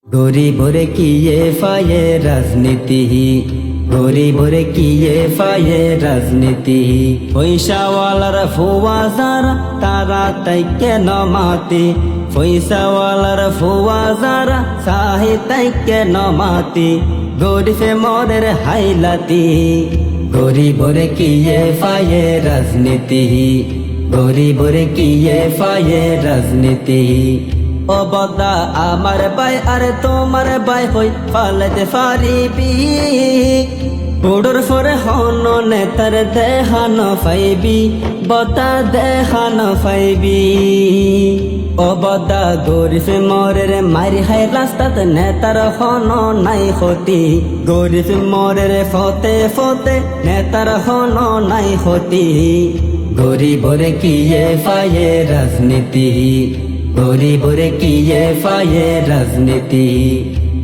গরিবরে কিয়ে ফায়ে রাজনীতি, গরিবরে কিয়ে ফায়ে রাজনীতি। পয়সাওয়ালার ফুয়া যারা তারা তাই কেন মাতি, পয়সাওয়ালার ফুয়া যারা চাহে তাই কেন মাতি। গরিবে মরের হাইলাতি, গরিবরে কিয়ে ফায়ে রাজনীতি, গরিবরে কিয়ে ফায়ে রাজনীতি। ও বদা আমার ভাই আর তোমার ভাই হই পালাতে পারিবি, বুড়োর ফরে হন নেতার দেহান পাইবি, বদা দেহান পাইবি। ও বদা গরিব মরের মারি হাই রাস্তাত নেতার হন নাই হতি, গরিব মরের ফতে ফতে নেতার হন নাই হতি। গরিবরে কিয়ে ফায়ে রাজনীতি, গরিবরে কিয়ে ফায়ে রাজনীতি।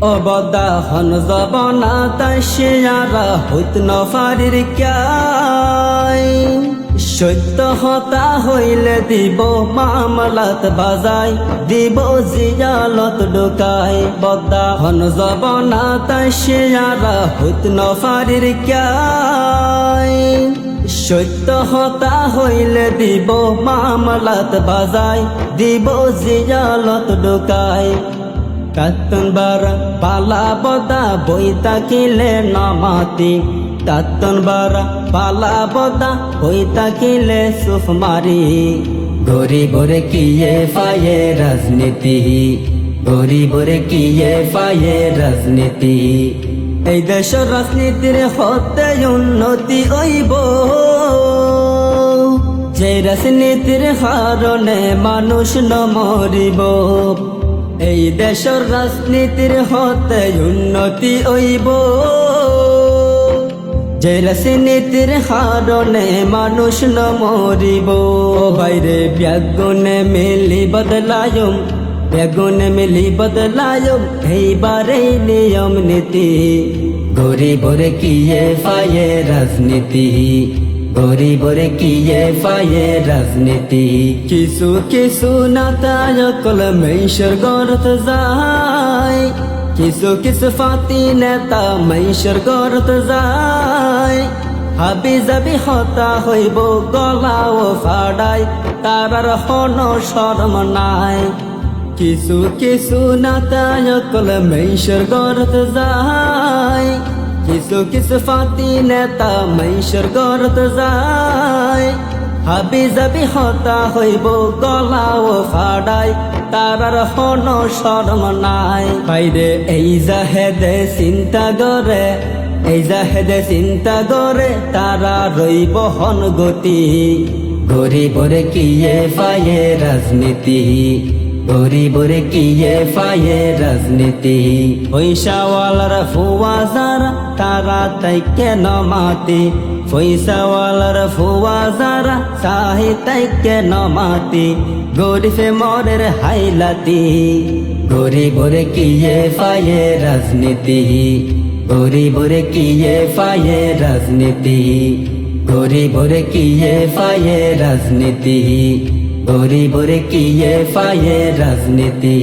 ও বদা হন জবানা তাই শেয়ারা হইত নফারির ক্যাই, সত্য হতা হইলে দিব মামলাত বাজাই, দিব জিয়ালত ঢুকাই। বদা হন জবানা তাই শেয়ারা হইত নফারির ক্যাই, সত্য হতা হইলে দিব মামলাত বাজাই, দিব জিয়ালত ঢুকাই। কাতন বারা পালা বদা বই তাকিলে নমাতি, কাতন বারা পালা বদা বই তাকিলে সুফ মারি। গরিবরে কিয়ে ফায়ে রাজনীতি, গরিবরে কিয়ে ফায়ে রাজনীতি। এই দেশের রাজনীতির হতে উন্নতি হইব, যে রাজনীতির কারণে মানুষ ন মরিব। এই দেশের রাজনীতির হতে উন্নতি হইব, যে রাজনীতির কারণে মানুষ ন মরিব। বাইরে ব্যাগুনে মিলি বদলায়ম, বেগুনে মিলি বদলায়ম এইবারে নিয়ম নীতি। গরিবরে কিয়ে ফায়ে রাজনীতি, গরিবরে কিয়ে ফায়ে রাজনীতি। কিছু কিছু নাতায়কল মেশর গরত যায়, কিছু কিছু ফাতি নেতা মেশর গরত যায়। হাবি যাবি হতা হইব গলাও ফাড়াই, তারার হন শরম নাই। কিছু কিছু নাতায়কল মেশর গরত যায়, কিছু কিছু ফাতি নেতা মেশর গরত যায়। হাবি যাবি হতা হইব গলাও ফাড়াই, তারার হন শরম নাই। বাইরে এই জাহেদে চিন্তা করে, এই জাহেদে চিন্তা করে তারা রইব হন গতি। গরিবরে কিয়ে ফায়ে রাজনীতি, গরিবরে কিয়ে ফায়ে রাজনীতি। পয়সাওয়ালার ফুয়া যারা তারা তাই কেন মাতি, পয়সাওয়ালার ফুয়া যারা চাহে তাই কেন মাতি। গরিবে মরের হাইলাতি, গরিবরে কিয়ে ফায়ে রাজনীতি, গরিবরে কিয়ে ফায়ে রাজনীতি। গরিবরে কিয়ে ফায়ে রাজনীতি, গরিবরে কিয়ে ফায়ে রাজনীতি।